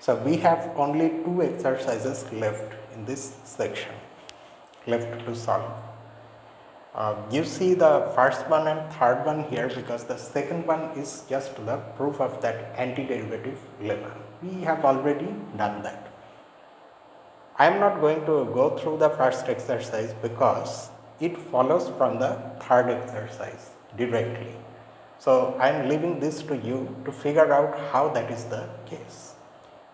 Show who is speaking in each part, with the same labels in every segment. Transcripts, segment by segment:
Speaker 1: So we have only two exercises left in this section, left to solve. You see the first one and third one here because the second one is just the proof of that antiderivative lemma. We have already done that. I am not going to go through the first exercise because it follows from the third exercise directly. So I am leaving this to you to figure out how that is the case.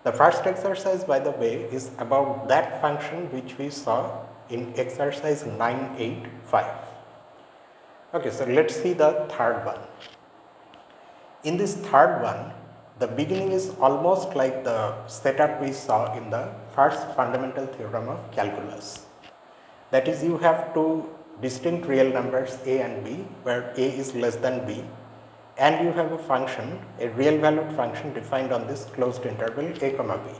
Speaker 1: The first exercise, by the way, is about that function which we saw in exercise 985. Okay, so let's see the third one. In this third one, the beginning is almost like the setup we saw in the first fundamental theorem of calculus. That is, you have two distinct real numbers a and b, where a is less than b, and you have a function, a real valued function defined on this closed interval a comma b.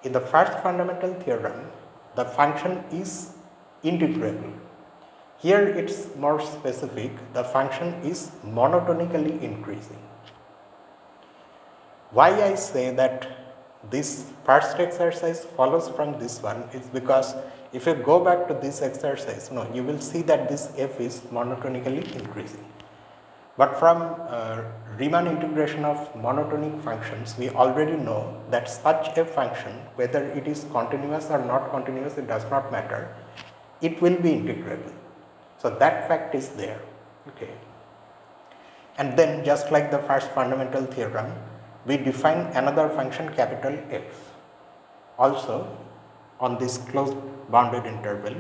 Speaker 1: In the first fundamental theorem, the function is integrable. Here it is more specific, the function is monotonically increasing. Why I say that this first exercise follows from this one is because if you go back to this exercise, you will see that this f is monotonically increasing. But from Riemann integration of monotonic functions, we already know that such a function, whether it is continuous or not continuous, it does not matter, it will be integrable. So that fact is there. Okay. And then just like the first fundamental theorem, we define another function capital F also on this closed bounded interval,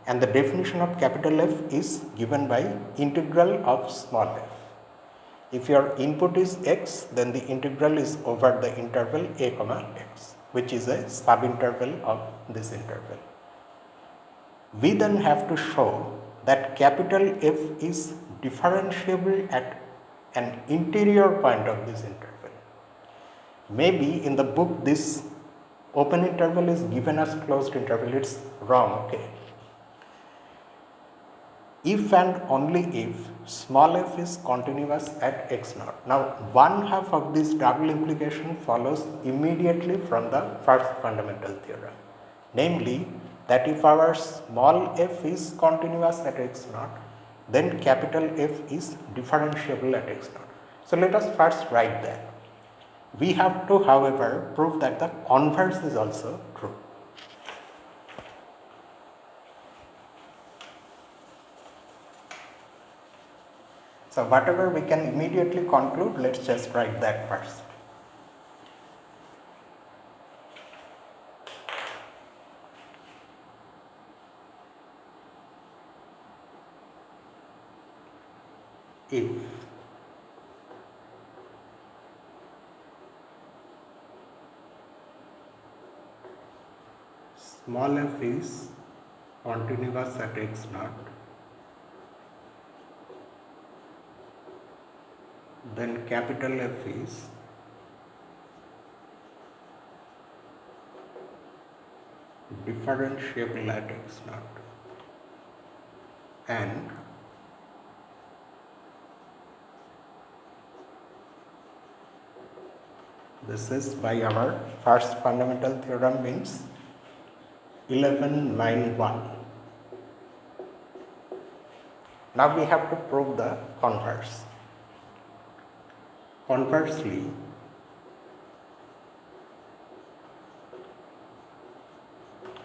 Speaker 1: and the definition of capital F is given by integral of small f. If your input is x, then the integral is over the interval a comma x, which is a subinterval of this interval. We then have to show that capital F is differentiable at an interior point of this interval. Maybe in the book this open interval is given as closed interval, it's wrong, okay. If and only if small f is continuous at x naught. Now, one half of this double implication follows immediately from the first fundamental theorem, namely that if our small f is continuous at x naught, then capital F is differentiable at x naught. So, let us first write that. We have to, however, prove that the converse is also true. So, whatever we can immediately conclude, let us just write that first. If small f is continuous at x naught, then capital F is differentiable at x naught, and this is by our first fundamental theorem, means 1191. Now we have to prove the converse. Conversely,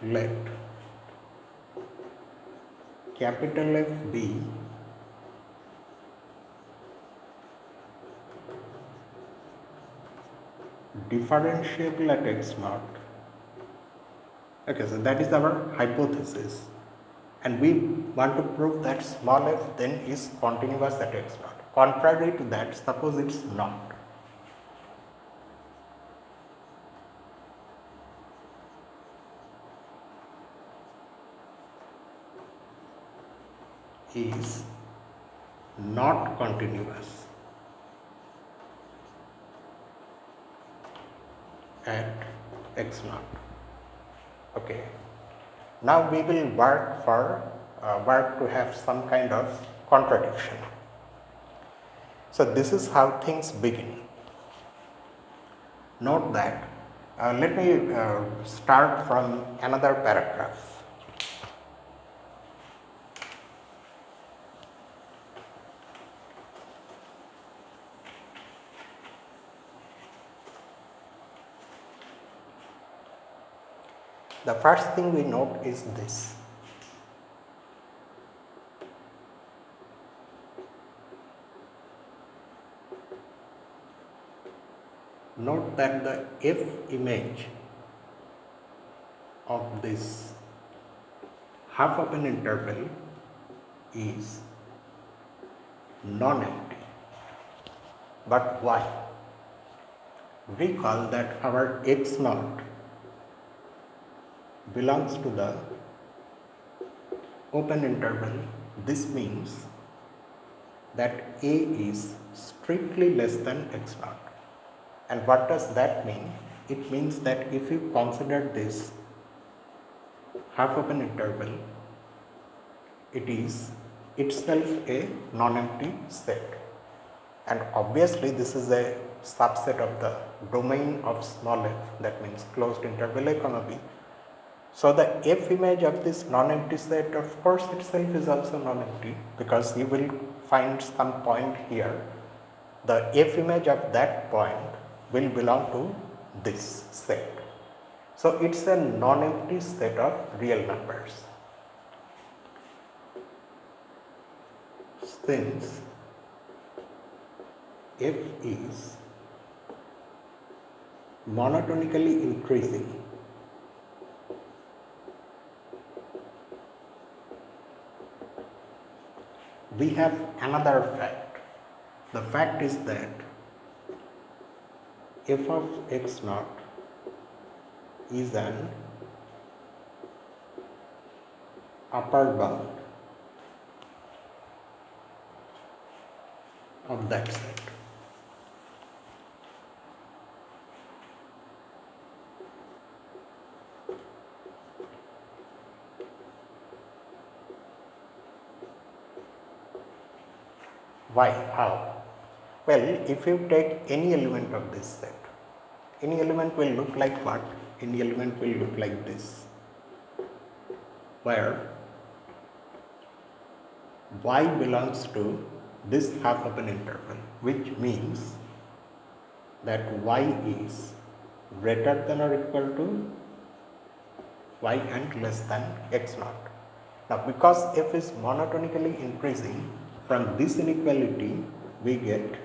Speaker 1: let capital F be differentiable at x naught. Okay, so that is our hypothesis, and we want to prove that small f then is continuous at x naught. Contrary to that, suppose it's not. Is not continuous at x naught. Okay. Now we will work to have some kind of contradiction. So this is how things begin. Note that Let me start from another paragraph. The first thing we note is this. Note that the F image of this half open interval is non-empty. But why? Recall that our x naught belongs to the open interval. This means that A is strictly less than x naught. And what does that mean? It means that if you consider this half open interval, it is itself a non-empty set. And obviously this is a subset of the domain of small f, that means closed interval a comma b. So the F image of this non-empty set of course itself is also non-empty, because you will find some point here. The F image of that point will belong to this set. So it's a non-empty set of real numbers. Since F is monotonically increasing, we have another fact. The fact is that f of x naught is an upper bound of that set. Why? How? Well, if you take any element of this set, any element will look like what? Any element will look like this, where y belongs to this half open interval, which means that y is greater than or equal to y and less than x naught. Now, because f is monotonically increasing, from this inequality we get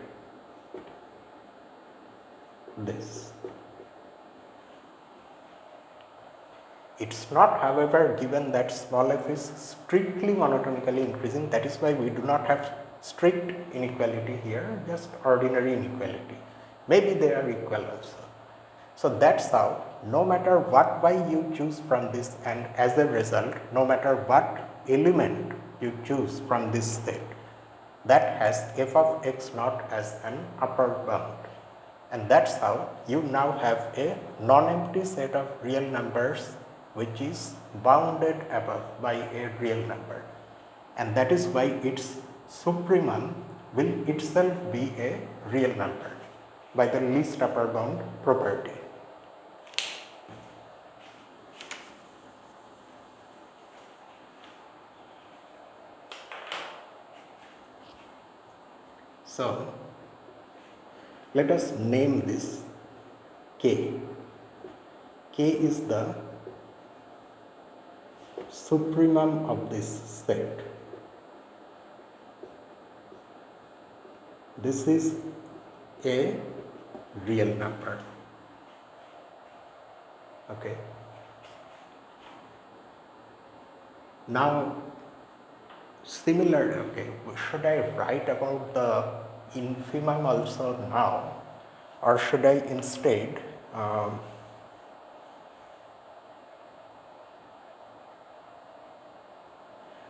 Speaker 1: this. It's not, however, given that small f is strictly monotonically increasing. That is why we do not have strict inequality here, just ordinary inequality. Maybe they are equal also. So that's how, no matter what y you choose from this, and as a result, no matter what element you choose from this set, that has f of x naught as an upper bound. And that's how you now have a non-empty set of real numbers which is bounded above by a real number. And that is why its supremum will itself be a real number by the least upper bound property. So, let us name this K. K is the supremum of this set. This is a real number. Okay. Now, similarly, okay, should I write about the infimum also now, or should I instead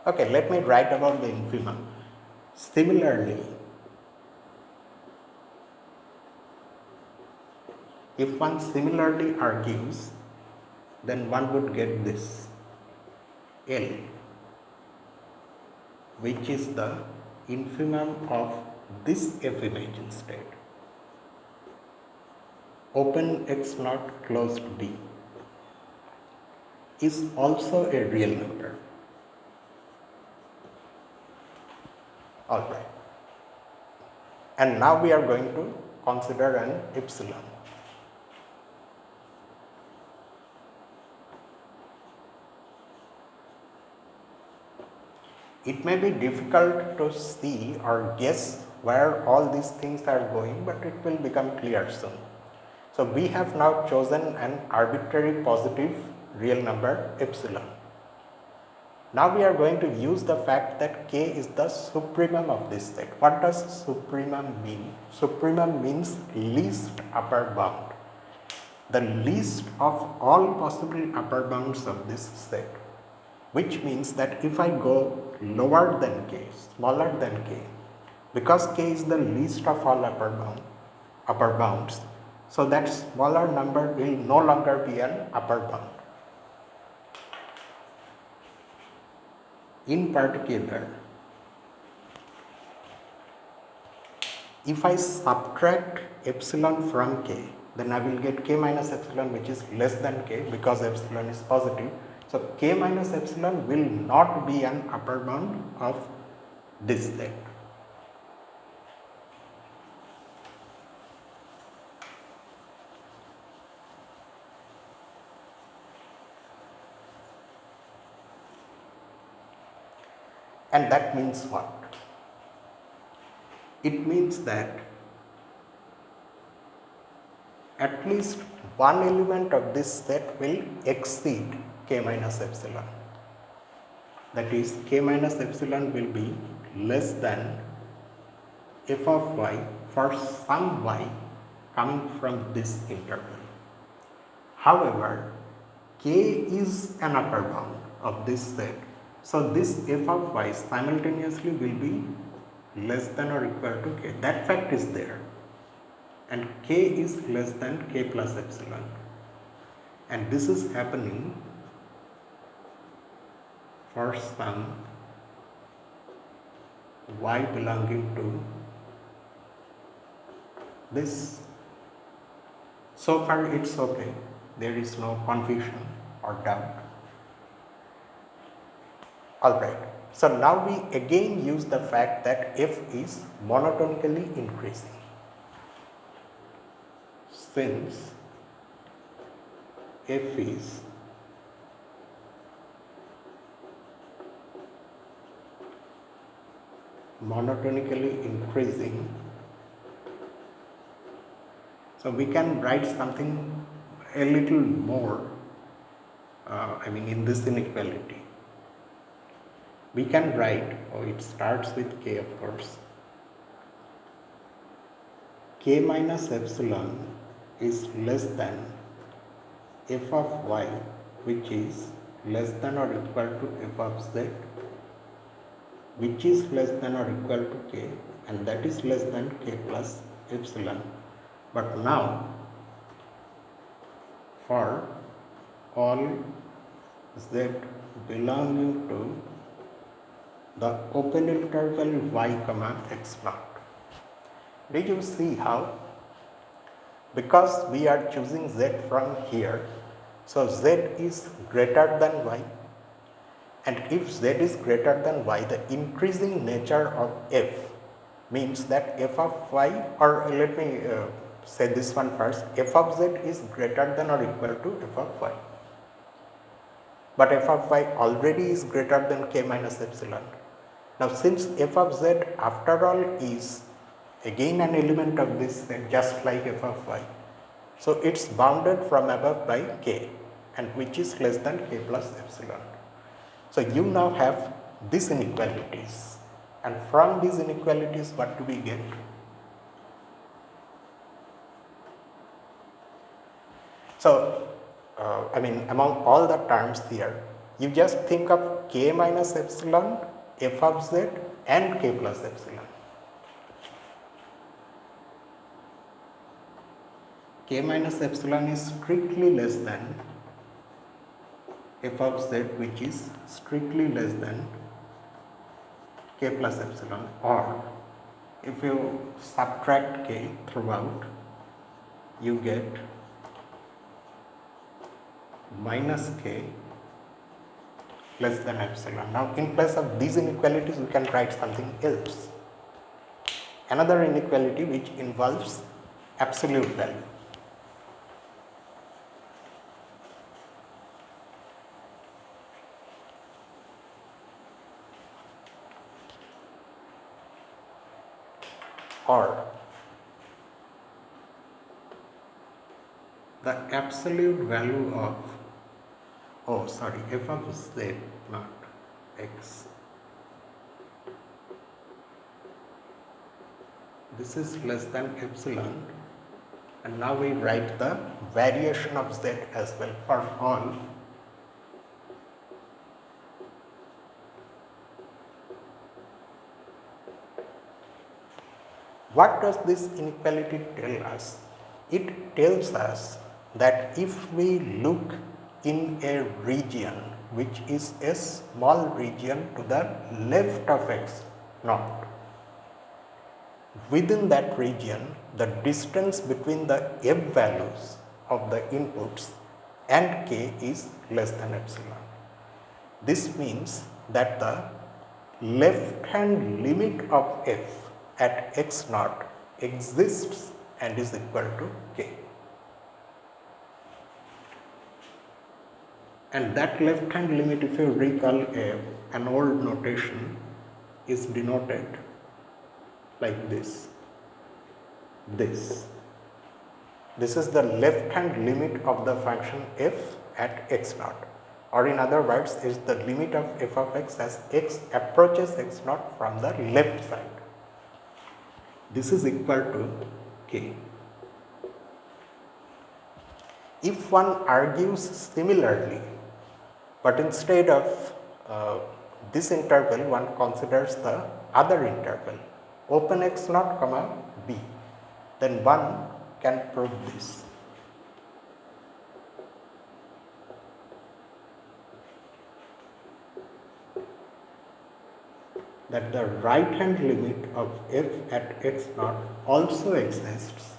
Speaker 1: okay, let me write about the infimum. Similarly, if one similarly argues, then one would get this L, which is the infimum of this F image instead. open x naught closed b is also a real number. Alright. And now we are going to consider an epsilon. It may be difficult to see or guess where all these things are going, but it will become clear soon. So we have now chosen an arbitrary positive real number epsilon. Now we are going to use the fact that k is the supremum of this set. What does supremum mean? Supremum means least upper bound. The least of all possible upper bounds of this set, which means that if I go lower than k, smaller than k, because k is the least of all upper bounds, so that smaller number will no longer be an upper bound. In particular, if I subtract epsilon from k, then I will get k minus epsilon, which is less than k because epsilon is positive. So k minus epsilon will not be an upper bound of this set. And that means what? It means that at least one element of this set will exceed k minus epsilon. That is, k minus epsilon will be less than f of y for some y coming from this interval. However, k is an upper bound of this set. So this f of y simultaneously will be less than or equal to k. That fact is there. And k is less than k plus epsilon. And this is happening for some y belonging to this. So far it's okay. There is no confusion or doubt. Alright, so now we again use the fact that f is monotonically increasing. Since f is monotonically increasing, so we can write something a little more, in this inequality. We can write, it starts with k of course, k minus epsilon is less than f of y, which is less than or equal to f of z, which is less than or equal to k, and that is less than k plus epsilon. But now for all z belonging to the open interval y comma x naught. Did you see how? Because we are choosing z from here, so z is greater than y, and if z is greater than y, the increasing nature of f means that f of y, or let me say this one first, f of z is greater than or equal to f of y. But f of y already is greater than k minus epsilon. Now since f of z after all is again an element of this set just like f of y, so it's bounded from above by k, and which is less than k plus epsilon. So you now have these inequalities, and from these inequalities what do we get? So among all the terms here, you just think of k minus epsilon, f of z and k plus epsilon. K minus epsilon is strictly less than f of z, which is strictly less than k plus epsilon, or if you subtract k throughout, you get minus k less than epsilon. Now in place of these inequalities we can write something else. Another inequality which involves absolute value. Or the absolute value of, f of z, not x. This is less than epsilon, and now we write the variation of z as well for all What does this inequality tell us? It tells us that if we look in a region which is a small region to the left of x naught, within that region the distance between the f values of the inputs and k is less than epsilon. This means that the left hand limit of f at x naught exists and is equal to k. And that left hand limit, if you recall an old notation, is denoted like this. This is the left hand limit of the function f at x naught, or in other words is the limit of f of x as x approaches x naught from the left side. This is equal to k. If one argues similarly, but instead of this interval one considers the other interval, open x naught comma b, then one can prove this. That the right hand limit of f at x naught also exists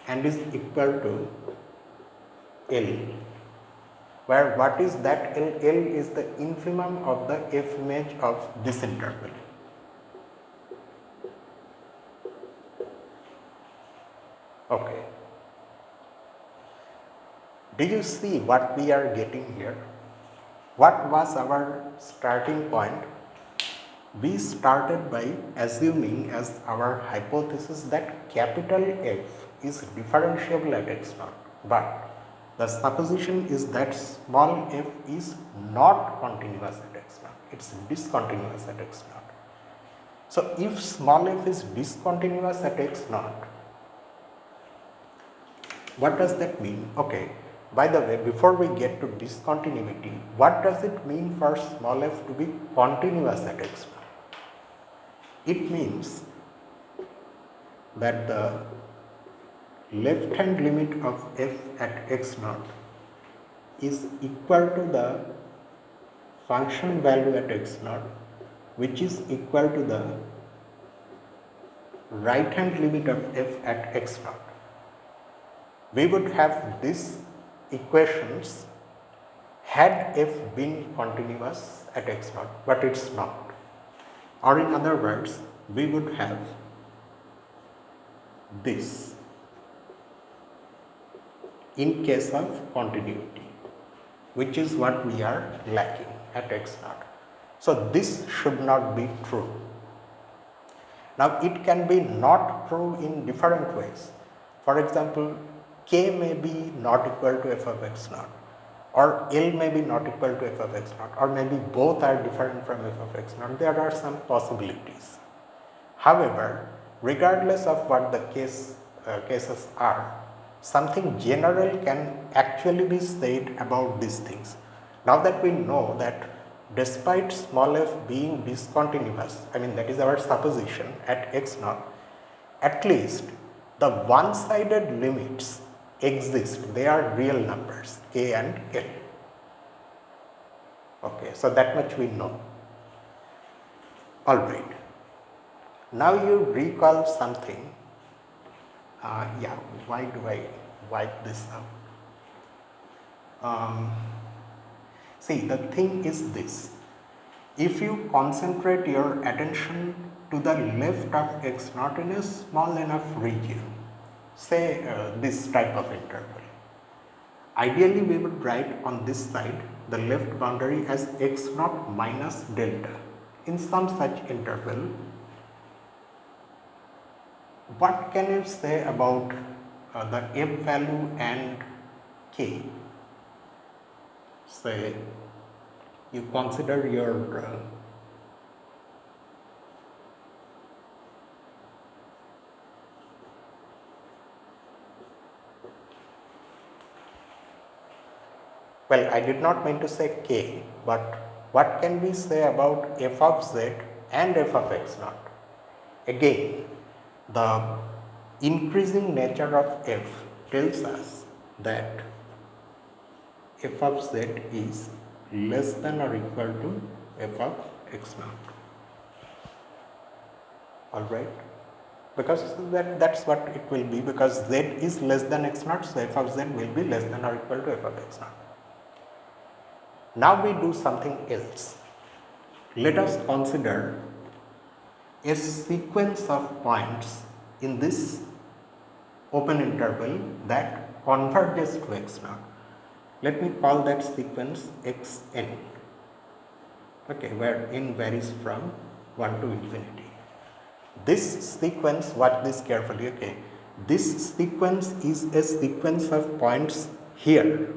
Speaker 1: and is equal to L, where what is that L? L is the infimum of the f image of this interval. Okay. Do you see what we are getting here? What was our starting point? We started by assuming as our hypothesis that capital F is differentiable at x naught, but the supposition is that small f is not continuous at x naught, it is discontinuous at x naught. So, if small f is discontinuous at x naught, what does that mean? Okay, by the way, before we get to discontinuity, what does it mean for small f to be continuous at x naught? It means that the left hand limit of f at x naught is equal to the function value at x naught, which is equal to the right hand limit of f at x naught. We would have these equations had f been continuous at x naught, but it is not. Or in other words, we would have this in case of continuity, which is what we are lacking at x naught. So, this should not be true. Now, it can be not true in different ways. For example, k may be not equal to f of x naught, or L may be not equal to f of x naught, or maybe both are different from f of x naught. There are some possibilities. However, regardless of what the cases are, something general can actually be said about these things. Now that we know that despite small f being discontinuous, I mean that is our supposition at x naught, at least the one-sided limits exist, they are real numbers k and l. Okay, so that much we know. Alright, now you recall something. Why do I wipe this out. See, the thing is this. If you concentrate your attention to the left of x naught in a small enough region, say this type of interval, ideally we would write on this side the left boundary as x naught minus delta. In some such interval, what can you say about the f value and k? Say you consider your well, I did not mean to say k, but what can we say about f of z and f of x naught? Again, the increasing nature of f tells us that f of z is less than or equal to f of x naught. Alright? Because that's what it will be, because z is less than x naught, so f of z will be less than or equal to f of x naught. Now we do something else. Let us consider a sequence of points in this open interval that converges to x naught. Let me call that sequence xn, okay, where n varies from 1 to infinity. This sequence, watch this carefully, okay, this sequence is a sequence of points here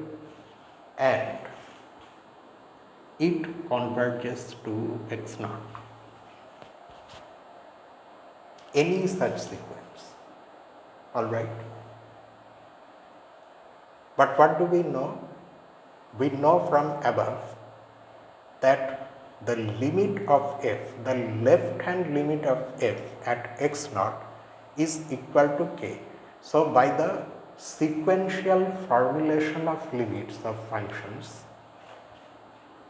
Speaker 1: and it converges to x naught. Any such sequence, alright. But what do we know? We know from above that the limit of f, the left hand limit of f at x naught is equal to k. So, by the sequential formulation of limits of functions,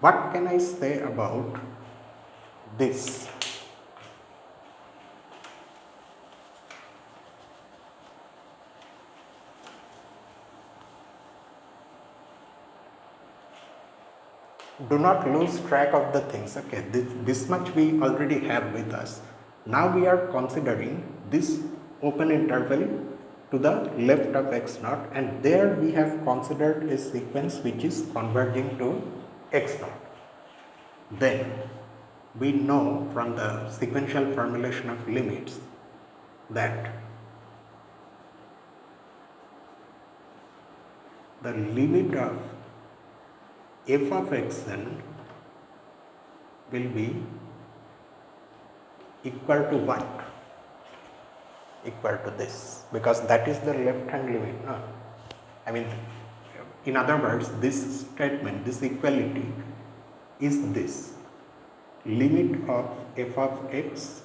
Speaker 1: what can I say about this? Do not lose track of the things, okay, this much we already have with us. Now we are considering this open interval to the left of x naught, and there we have considered a sequence which is converging to x naught. Then we know from the sequential formulation of limits that the limit of f of xn will be equal to what? Equal to this, because that is the left hand limit. No? I mean, in other words, this statement, this equality is this limit of f of x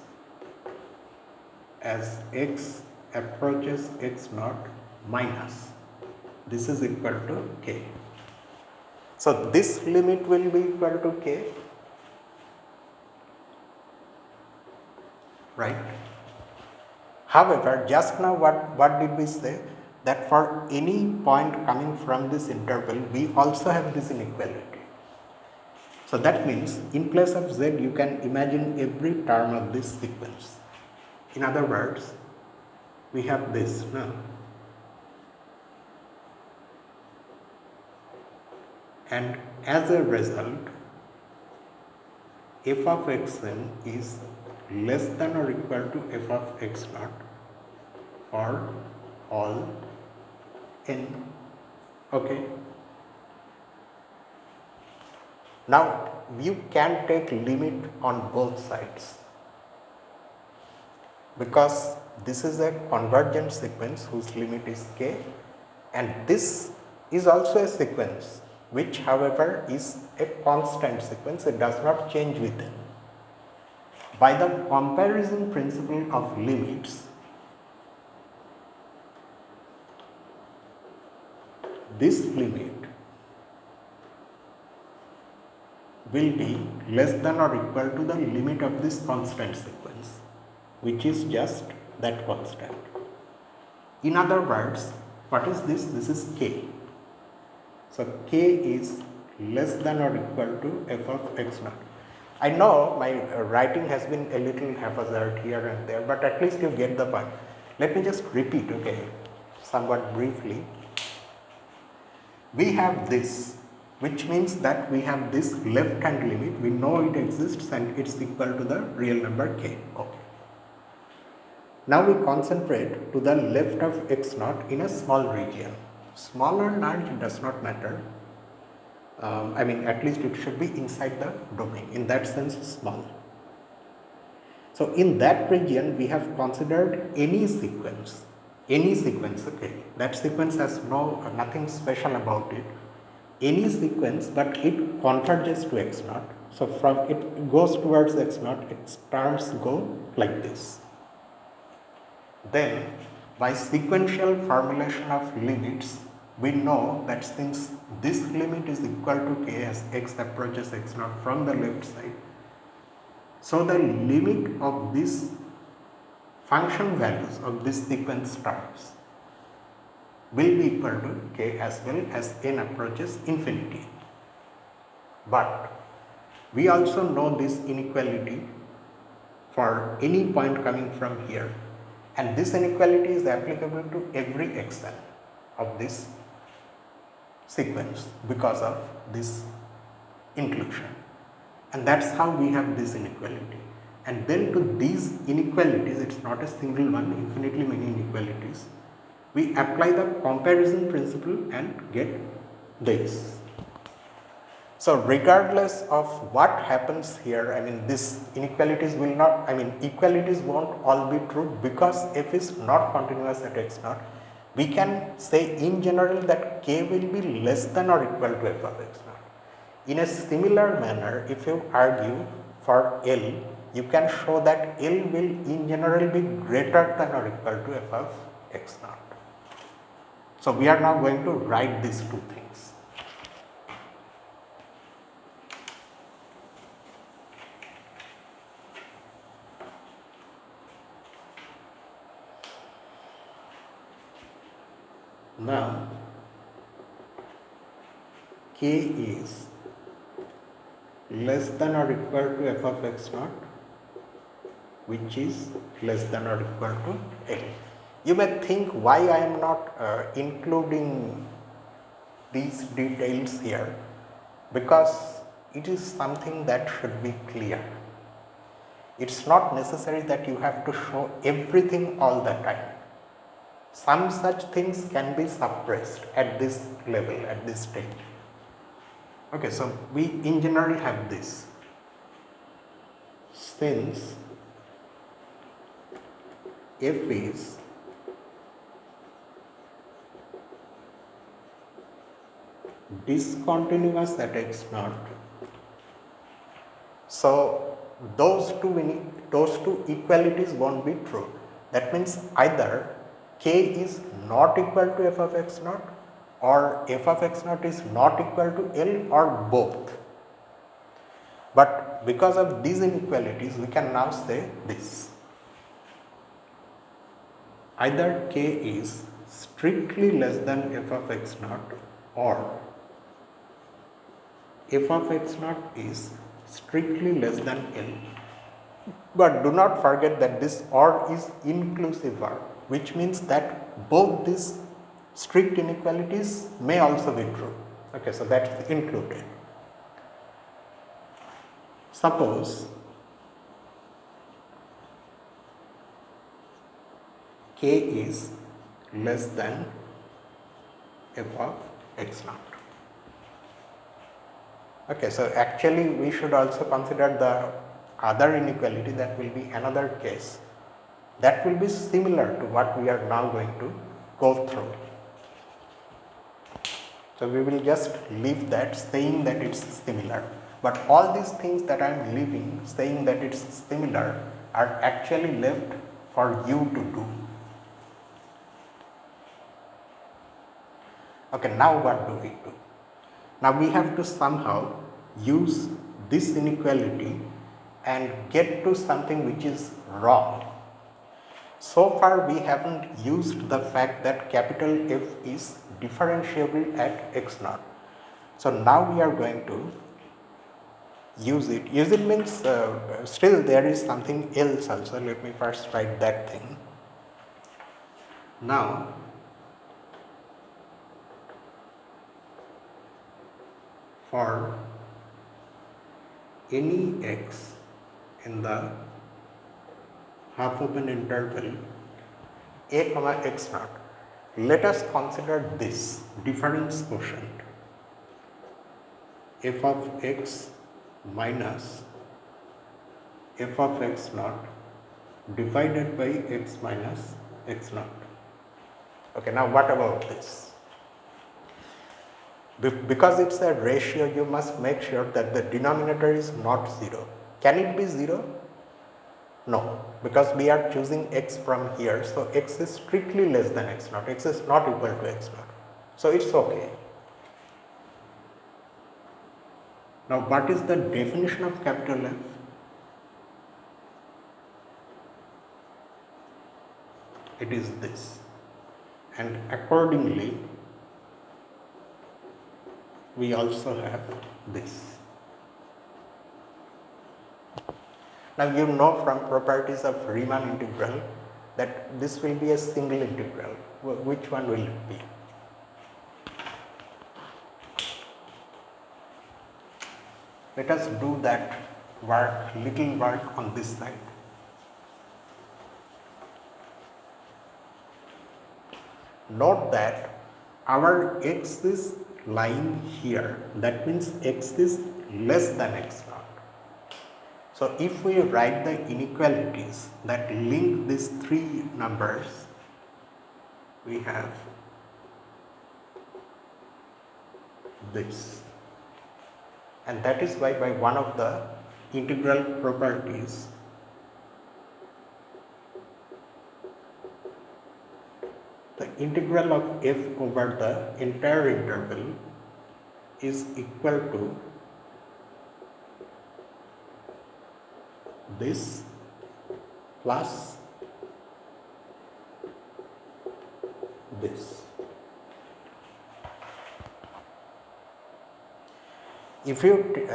Speaker 1: as x approaches x naught minus this is equal to k. So, this limit will be equal to k, right? However, just now what did we say? That for any point coming from this interval, we also have this inequality. So, that means in place of z, you can imagine every term of this sequence. In other words, we have this, no? And as a result, f of xn is less than or equal to f of x naught for all n. Okay. Now you can take limit on both sides, because this is a convergent sequence whose limit is k, and this is also a sequence which however is a constant sequence, it does not change with n. By the comparison principle of limits, this limit will be less than or equal to the limit of this constant sequence, which is just that constant. In other words, What is this? This is k. So k is less than or equal to f of x naught. I know my writing has been a little haphazard here and there, but at least you get the point. Let me just repeat, okay, somewhat briefly. We have this, which means that we have this left hand limit. We know it exists and it's equal to the real number k. Okay. Now we concentrate to the left of x naught in a small region. Small or large does not matter. I mean, at least it should be inside the domain, in that sense small. So in that region we have considered any sequence, okay, that sequence has nothing special about it, any sequence, but it converges to x naught. So from it goes towards x naught, its terms go like this. Then by sequential formulation of limits, we know that since this limit is equal to k as x approaches x naught from the left side, so the limit of these function values of this sequence terms will be equal to k as well as n approaches infinity. But we also know this inequality for any point coming from here, and this inequality is applicable to every xn of this sequence because of this inclusion, and that's how we have this inequality. And then to these inequalities, it's not a single one, infinitely many inequalities, we apply the comparison principle and get this. So regardless of what happens here, I mean, these inequalities will not, I mean, equalities won't all be true because f is not continuous at x naught. We can say in general that k will be less than or equal to f of x naught. In a similar manner, if you argue for L, you can show that L will in general be greater than or equal to f of x naught. So we are now going to write these two things. Now k is less than or equal to f of x naught, which is less than or equal to L. You may think why I am not including these details here, because it is something that should be clear. It's not necessary that you have to show everything all the time. Some such things can be suppressed at this level, at this stage. Okay, so we in general have this. Since f is discontinuous at x naught, so those two equalities won't be true. That means either k is not equal to f of x naught or f of x naught is not equal to L, or both. But because of these inequalities, we can now say this: either k is strictly less than f of x naught or f of x naught is strictly less than L. But do not forget that this OR is inclusive OR, which means that both these strict inequalities may also be true. Okay, so that's included. Suppose k is less than f of x naught. Okay, so actually we should also consider the other inequality, that will be another case that will be similar to what we are now going to go through. So we will just leave that saying that it's similar, but all these things that I am leaving saying that it's similar are actually left for you to do. Okay, now what do we do? Now we have to somehow use this inequality and get to something which is wrong. So far we haven't used the fact that capital F is differentiable at x naught. So now we are going to use it. Use it means still there is something else also. Let me first write that thing. Now for any x in the half open interval a comma x naught, let us consider this difference quotient f of x minus f of x naught divided by x minus x naught. Okay, now what about this? Because it's a ratio, you must make sure that the denominator is not 0. Can it be 0? No, because we are choosing x from here, so x is strictly less than x naught, x is not equal to x naught. So it's okay. Now what is the definition of capital F? It is this, and accordingly we also have this. Now you know from properties of Riemann integral that this will be a single integral. Which one will it be? Let us do that work, little work on this side. Note that our x is lying here, that means x is less than x naught. So if we write the inequalities that link these three numbers, we have this, and that is why by one of the integral properties, the integral of f over the entire interval is equal to this plus this. If you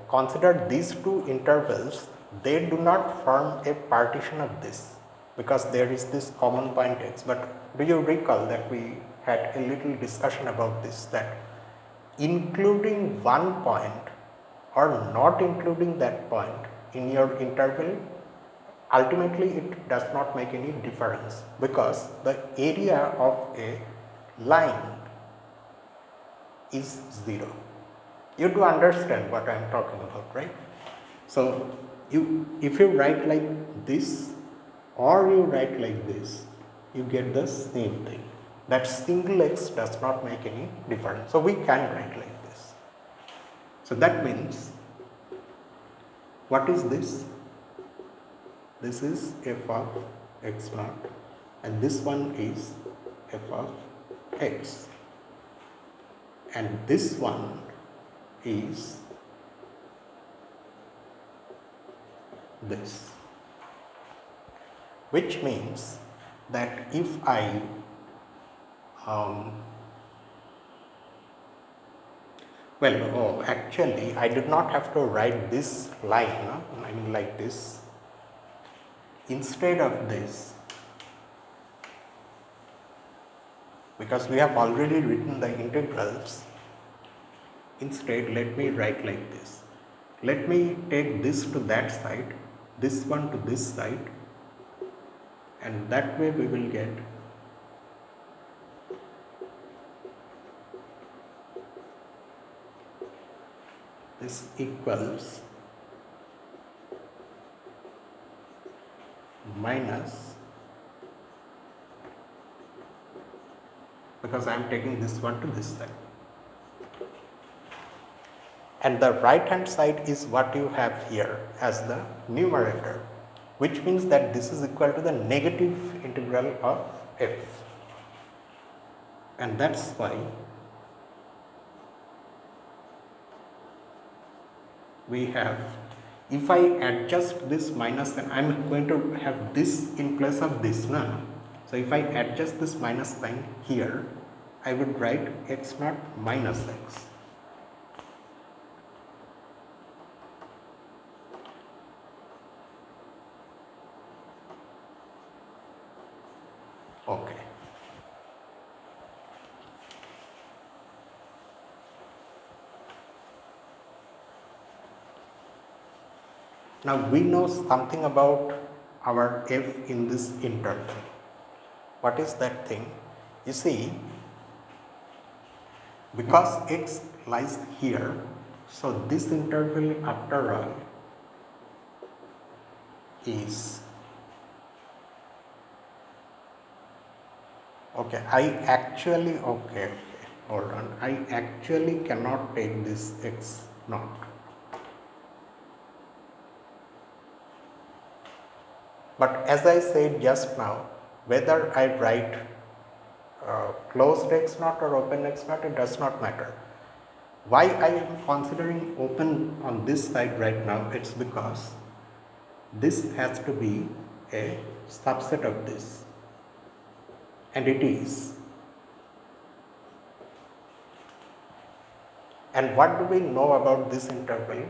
Speaker 1: consider these two intervals, they do not form a partition of this because there is this common point x. But do you recall that we had a little discussion about this, that including one point or not including that point in your interval, ultimately it does not make any difference because the area of a line is 0. You do understand what I am talking about, right? So if you write like this or you write like this, you get the same thing. That single x does not make any difference. So we can write like this. So that means, what is this? This is f of x naught and this one is f of x, and this one is this, which means that if I actually I did not have to write this line, no? I mean like this. Instead of this, because we have already written the integrals, instead let me write like this. Let me take this to that side, this one to this side, and that way we will get this equals minus, because I am taking this one to this side, and the right hand side is what you have here as the numerator, which means that this is equal to the negative integral of f, and that's why we have If I adjust this minus, then I am going to have this in place of this now. So if I adjust this minus sign here, I would write x naught minus x. Okay. Now we know something about our f in this interval. What is that thing? You see, because x lies here, so this interval after all is okay. Hold on. I actually cannot take this x naught. But as I said just now, whether I write closed x naught or open x naught, it does not matter. Why I am considering open on this side right now? It's because this has to be a subset of this, and it is. And what do we know about this interval?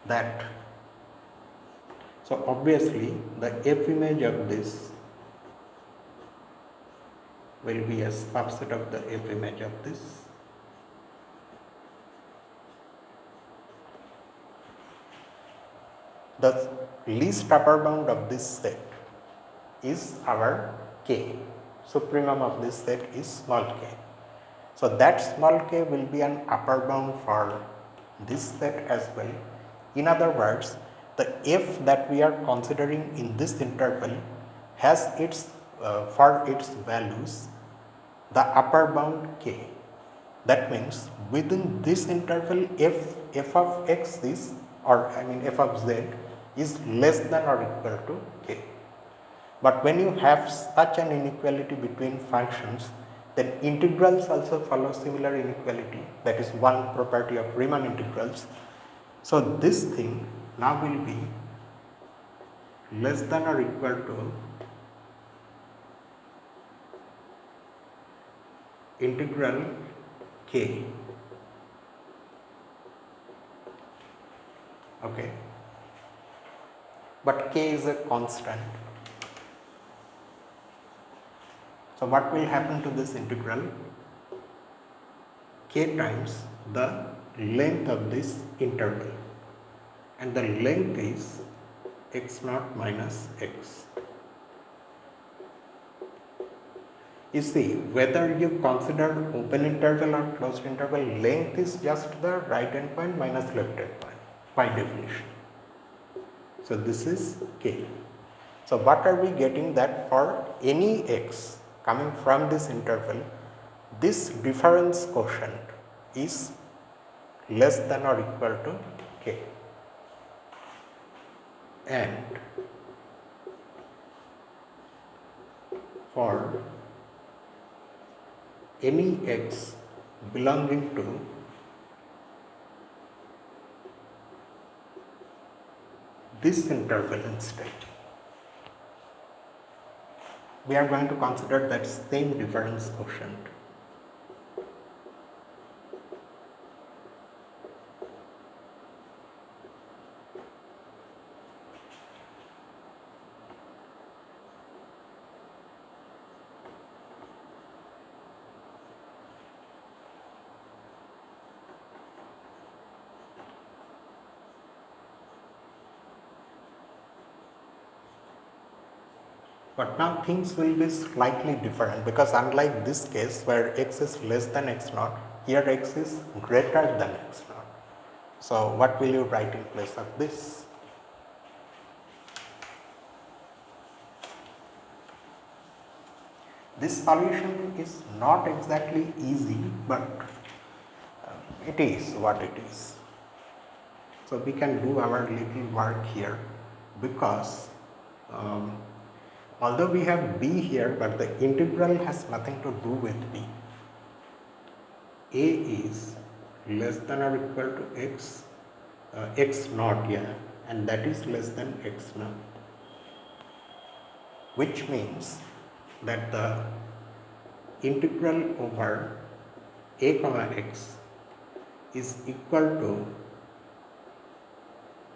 Speaker 1: That, so obviously the f image of this will be a subset of the f image of this. The least upper bound of this set is our k. Supremum of this set is small k. So that small k will be an upper bound for this set as well. In other words, the f that we are considering in this interval has its for its values the upper bound k. That means within this interval f of x is, or I mean f of z is less than or equal to k. But when you have such an inequality between functions, then integrals also follow similar inequality. That is one property of Riemann integrals. So this thing now will be less than or equal to integral k. Okay. But k is a constant. So what will happen to this integral? K times the length of this interval, and the length is x naught minus x. You see, whether you consider open interval or closed interval, length is just the right end point minus left end point by definition. So this is k. So what are we getting? That for any x coming from this interval, this difference quotient is less than or equal to k. And for any x belonging to this interval instead, we are going to consider that same difference quotient. But now things will be slightly different, because unlike this case where x is less than x naught, here x is greater than x naught. So what will you write in place of this? This solution is not exactly easy, but it is what it is. So we can do our little work here, because although we have b here, but the integral has nothing to do with b. A is less than or equal to x, x naught, yeah, and that is less than x naught, which means that the integral over a comma x is equal to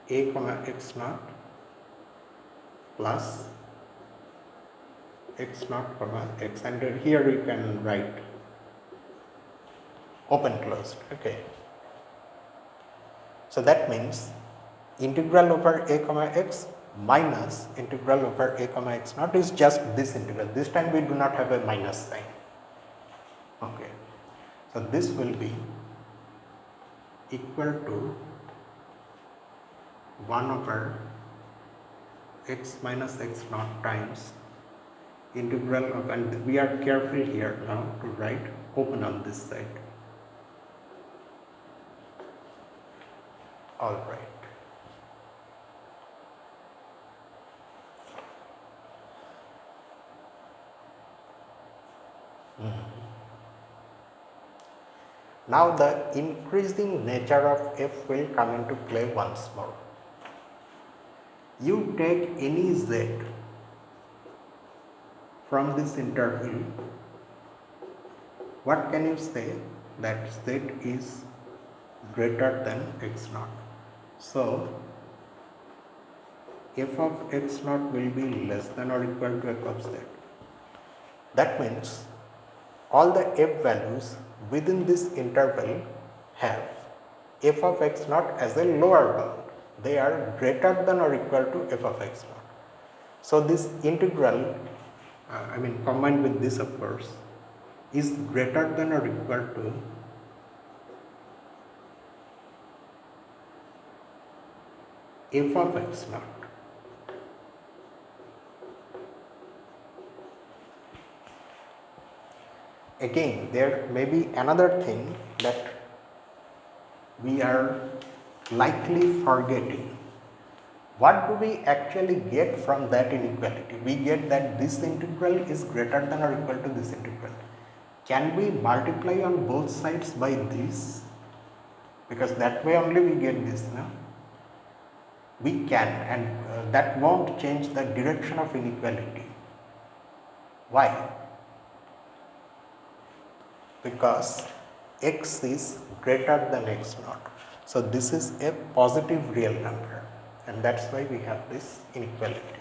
Speaker 1: a comma x naught plus x naught comma x, and here you can write open closed. Okay, so that means integral over a comma x minus integral over a comma x naught is just this integral. This time we do not have a minus sign. Okay, so this will be equal to 1 over x minus x naught times integral of, and we are careful here now to write open on this side. All right. Now the increasing nature of f will come into play once more. You take any z from this interval, what can you say? That z is greater than x naught. So f of x naught will be less than or equal to f of z. That means all the f values within this interval have f of x naught as a lower bound. They are greater than or equal to f of x naught. So this integral, combined with this of course, is greater than or equal to f of x naught. Again, there may be another thing that we are likely forgetting. What do we actually get from that inequality? We get that this integral is greater than or equal to this integral. Can we multiply on both sides by this? Because that way only we get this, no? We can, and that won't change the direction of inequality. Why? Because x is greater than x naught. So this is a positive real number, and that's why we have this inequality.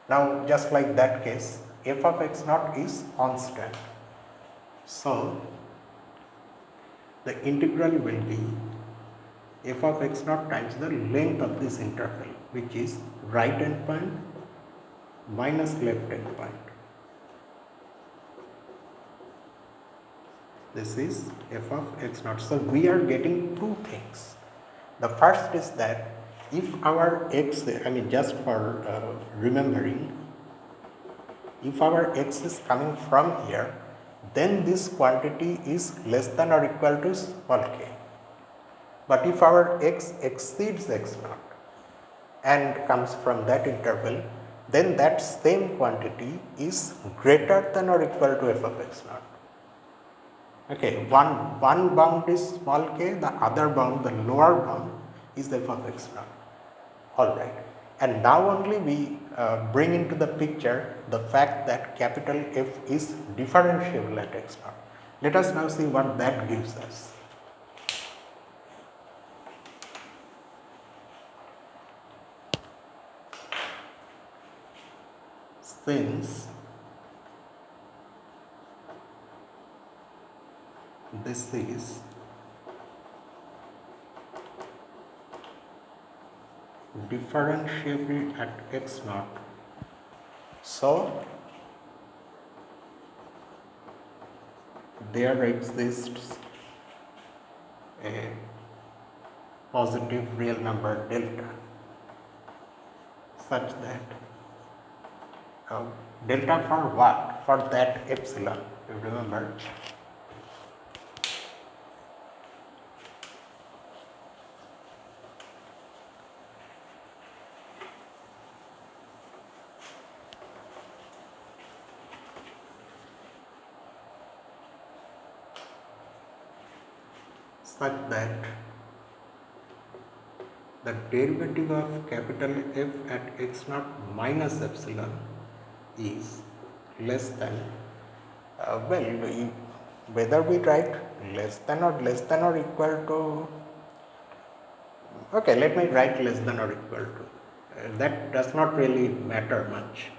Speaker 1: Now just like that case, f of x naught is constant. So the integral will be f of x naught times the length of this interval, which is right endpoint minus left endpoint. This is f of x naught. So we are getting two things. The first is that if our x, just for remembering, if our x is coming from here, then this quantity is less than or equal to small k. But if our x exceeds x naught and comes from that interval, then that same quantity is greater than or equal to f of x naught. Okay, one bound is small k, the other bound, the lower bound, is f of x naught. Alright, and now only we bring into the picture the fact that capital F is differentiable at x naught. Let us now see what that gives us. Since this is differentiable at x naught, so there exists a positive real number delta such that delta for what? For that epsilon, you remember? Such that the derivative of capital F at x naught minus epsilon is less than, whether we write less than or equal to, okay, let me write less than or equal to, that does not really matter much.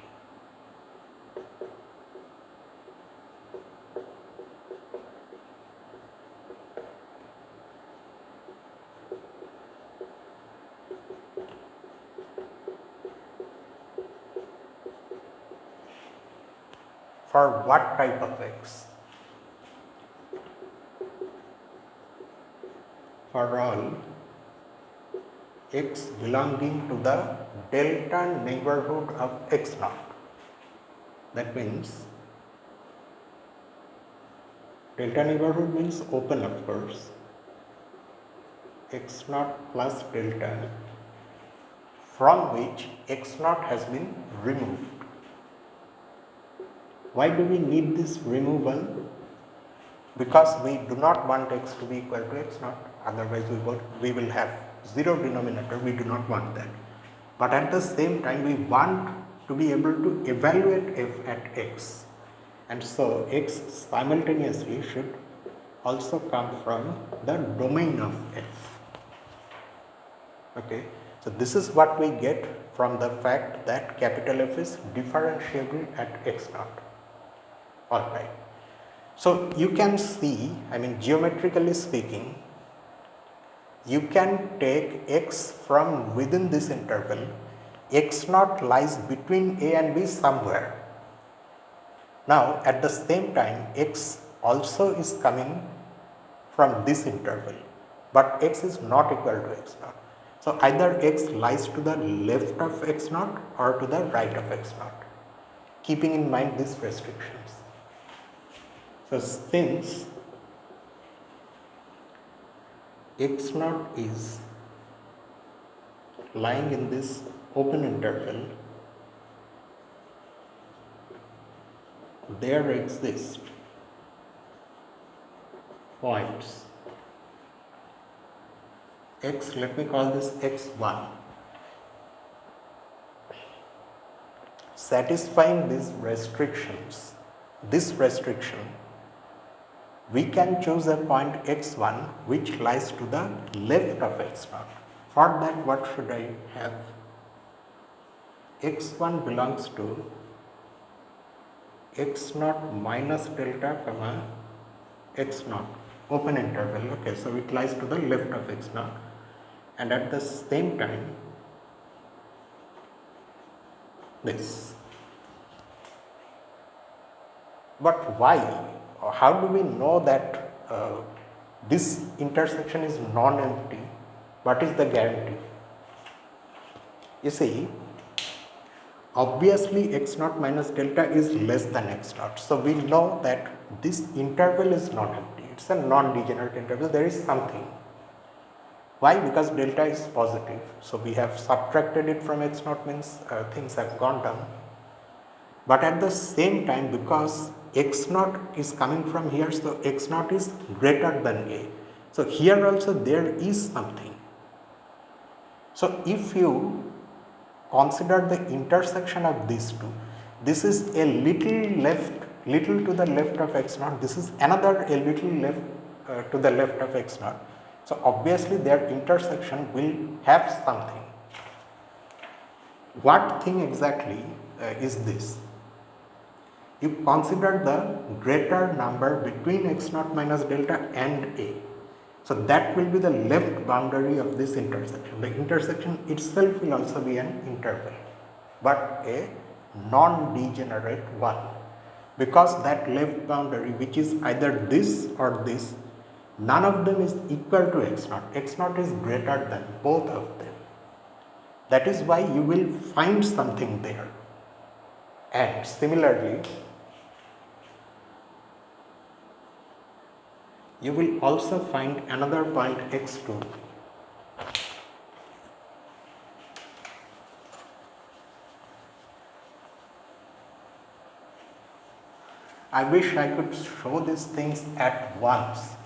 Speaker 1: For what type of x? For all x belonging to the delta neighborhood of x naught. That means delta neighborhood means open, of course, x naught plus delta from which x naught has been removed. Why do we need this removal? Because we do not want x to be equal to x naught, otherwise we will have zero denominator. We do not want that. But at the same time, we want to be able to evaluate f at x, and so x simultaneously should also come from the domain of f. Okay, so this is what we get from the fact that capital F is differentiable at x naught. Alright, so you can see, geometrically speaking, you can take x from within this interval. X naught lies between a and b somewhere. Now at the same time, x also is coming from this interval, but x is not equal to x naught. So either x lies to the left of x naught or to the right of x naught, keeping in mind these restrictions. So since x naught is lying in this open interval, there exist points x, let me call this x1, satisfying these restrictions. This restriction, we can choose a point x1 which lies to the left of x naught. For that, what should I have? x1 belongs to x naught minus delta comma x naught, open interval. Okay, so it lies to the left of x naught, and at the same time this. But why? How do we know that this intersection is non-empty? What is the guarantee? You see, obviously x naught minus delta is less than x naught. So we know that this interval is not empty. It's a non-degenerate interval. There is something. Why? Because delta is positive. So we have subtracted it from x naught, means things have gone down. But at the same time, because x naught is coming from here, so x naught is greater than a. So here also there is something. So if you consider the intersection of these two, this is a little to the left of x naught, this is another a little left to the left of x naught. So obviously their intersection will have something. What thing exactly is this? You consider the greater number between x naught minus delta and a. So that will be the left boundary of this intersection. The intersection itself will also be an interval, but a non-degenerate one, because that left boundary, which is either this or this, none of them is equal to x naught. X naught is greater than both of them. That is why you will find something there. And similarly, you will also find another point x2. I wish I could show these things at once,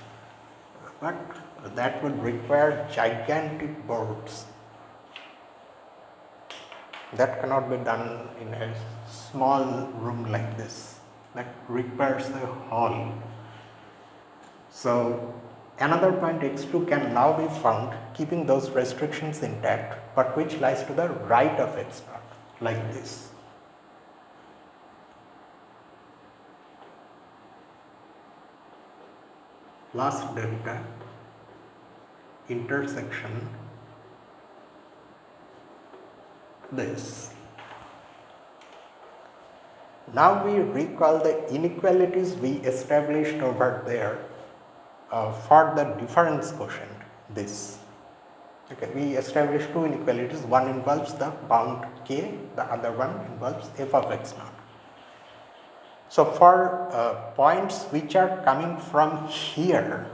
Speaker 1: but that would require gigantic boards. That cannot be done in a small room like this. That requires a hall. So another point x2 can now be found keeping those restrictions intact, but which lies to the right of x0, like this. Plus delta intersection this. Now we recall the inequalities we established over there for the difference quotient, this. Okay, we established two inequalities, one involves the bound k, the other one involves f of x naught. So for points which are coming from here,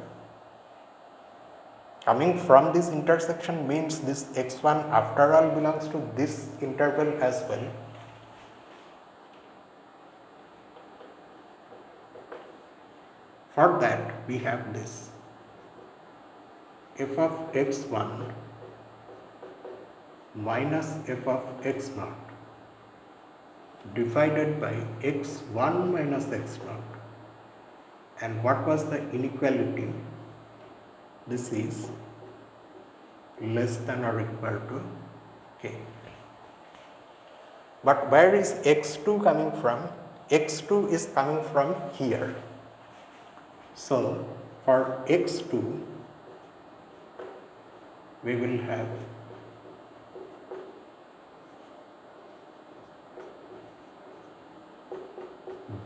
Speaker 1: coming from this intersection means this x1 after all belongs to this interval as well. For that we have this f of x1 minus f of x naught divided by x1 minus x naught. And what was the inequality? This is less than or equal to k. But where is x2 coming from? x2 is coming from here. So for x2 we will have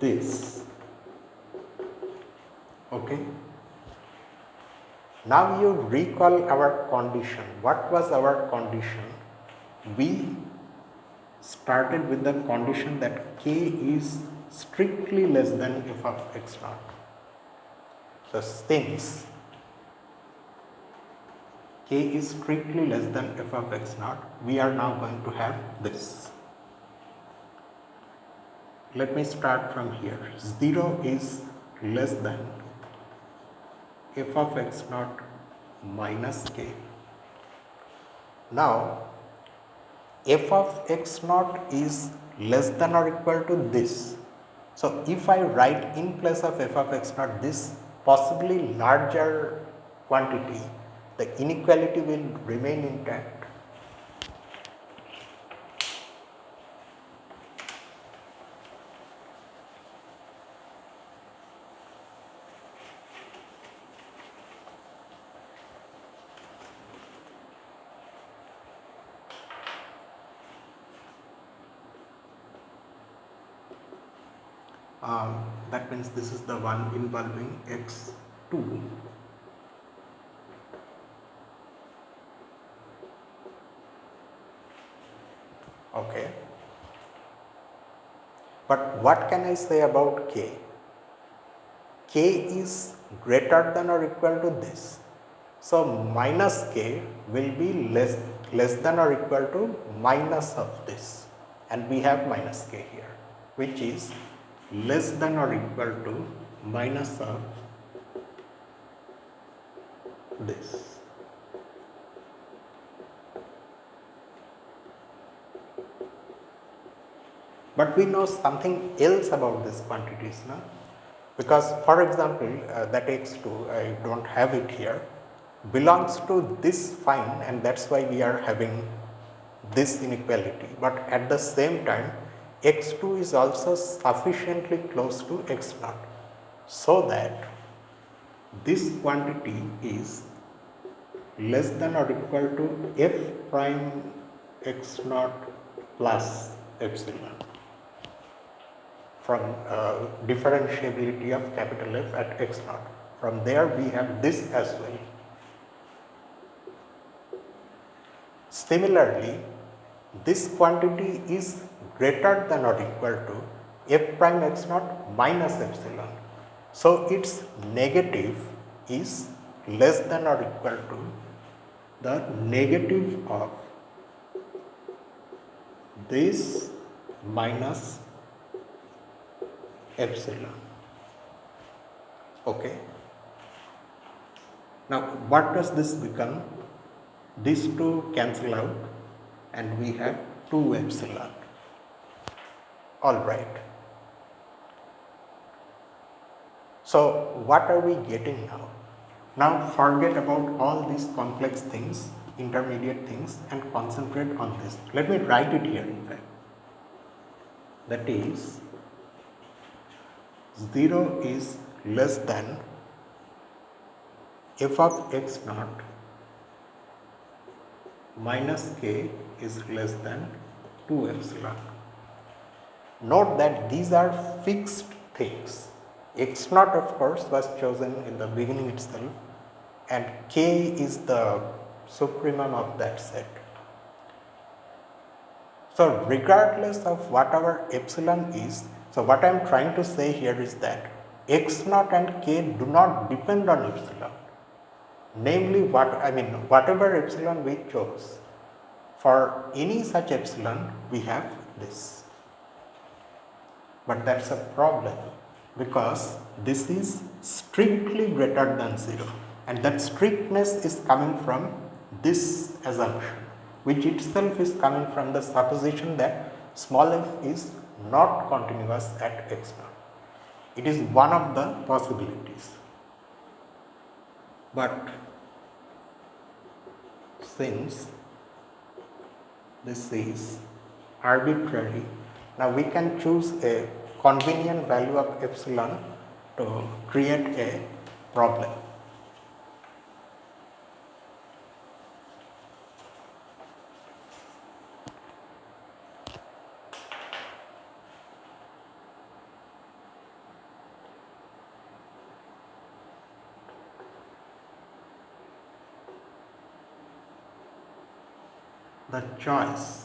Speaker 1: this. Okay. Now you recall our condition. What was our condition? We started with the condition that k is strictly less than f of x naught. So since k is strictly less than f of x naught, we are now going to have this. Let me start from here. 0 is less than f of x naught minus k. Now f of x naught is less than or equal to this. So if I write in place of f of x naught this possibly larger quantity, the inequality will remain intact. That means this is the one involving x2. Okay. But what can I say about k? K is greater than or equal to this. So minus k will be less than or equal to minus of this. And we have minus k here, which is less than or equal to minus of this. But we know something else about these quantities now, because for example that x2, I don't have it here, belongs to this fine, and that's why we are having this inequality. But at the same time x2 is also sufficiently close to x naught, so that this quantity is less than or equal to f prime x naught plus epsilon from differentiability of capital F at x naught. From there we have this as well. Similarly, this quantity is greater than or equal to f prime x naught minus epsilon. So its negative is less than or equal to the negative of this minus epsilon. Okay. Now what does this become? These two cancel out and we have 2 epsilon. Alright. So what are we getting now? Now forget about all these complex things, intermediate things, and concentrate on this. Let me write it here in fact. That is 0 is less than f of x naught minus k is less than 2 epsilon. Note that these are fixed things. X naught of course was chosen in the beginning itself, and k is the supremum of that set. So regardless of what our epsilon is, so what I am trying to say here is that x naught and k do not depend on epsilon. Namely, whatever epsilon we chose, for any such epsilon we have this. But that's a problem because this is strictly greater than 0, and that strictness is coming from this assumption, which itself is coming from the supposition that small f is not continuous at x naught. It is one of the possibilities. But since this is arbitrary, now we can choose a convenient value of epsilon to create a problem. The choice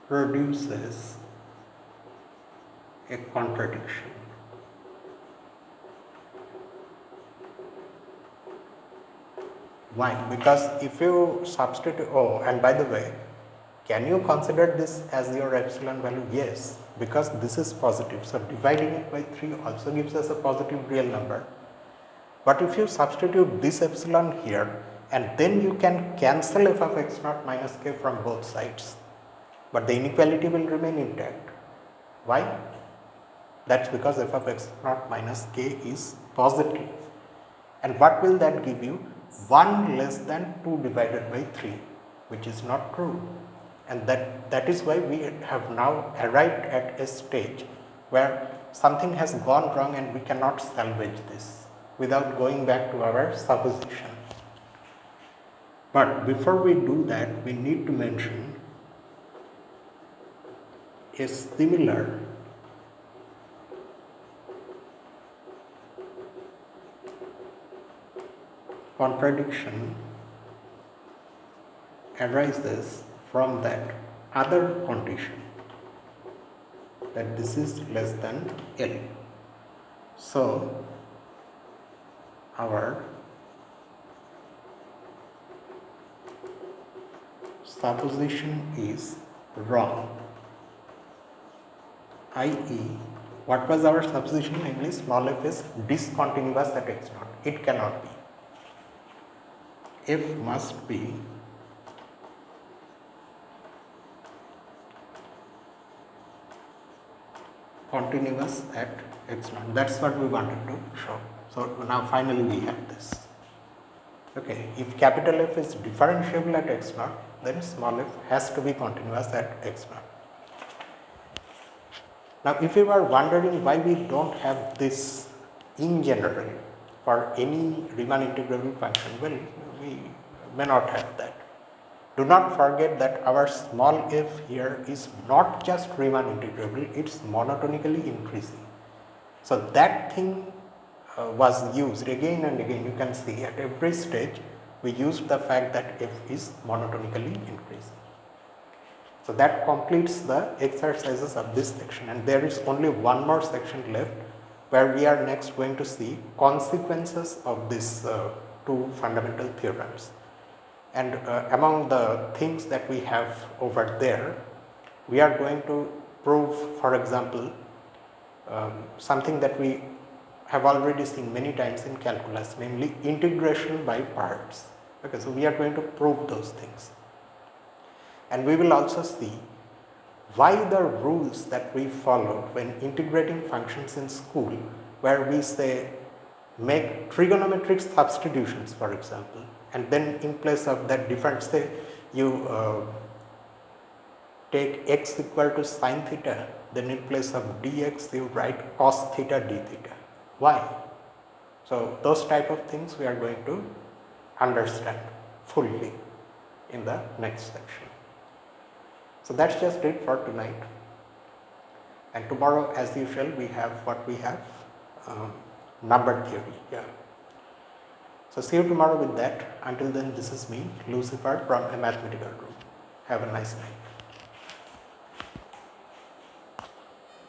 Speaker 1: produces a contradiction. Why? Because if you substitute, oh, and by the way, can you consider this as your epsilon value? Yes, because this is positive. So dividing it by 3 also gives us a positive real number. But if you substitute this epsilon here, and then you can cancel f of x naught minus k from both sides, but the inequality will remain intact. Why? That's because f of x naught minus k is positive. And what will that give you? 1 less than 2 divided by 3, which is not true. And that is why we have now arrived at a stage where something has gone wrong and we cannot salvage this without going back to our supposition. But before we do that, we need to mention a similar contradiction arises from that other condition, that this is less than L. So our supposition is wrong, i.e. what was our supposition? Namely, small f is discontinuous at x naught. It cannot be. F must be continuous at x naught. That's what we wanted to show. So now finally we have this. Okay, if capital F is differentiable at x naught, then small f has to be continuous at x naught. Now if you are wondering why we don't have this in general for any Riemann integrable function, well, we may not have that. Do not forget that our small f here is not just Riemann integrable, it's monotonically increasing. So that thing was used again and again. You can see at every stage we used the fact that f is monotonically increasing. So that completes the exercises of this section, and there is only one more section left where we are next going to see consequences of these two fundamental theorems. And among the things that we have over there, we are going to prove, for example, something that we have already seen many times in calculus, namely integration by parts. Okay, so we are going to prove those things. And we will also see why the rules that we followed when integrating functions in school, where we say make trigonometric substitutions, for example, and then in place of that different, say you take x equal to sine theta, then in place of dx you write cos theta d theta. Why? So those type of things we are going to understand fully in the next section. So that's just it for tonight. And tomorrow, as usual, we have what we have, number theory. Yeah. So see you tomorrow with that. Until then, this is me, Lucifer, from a mathematical room. Have a nice night.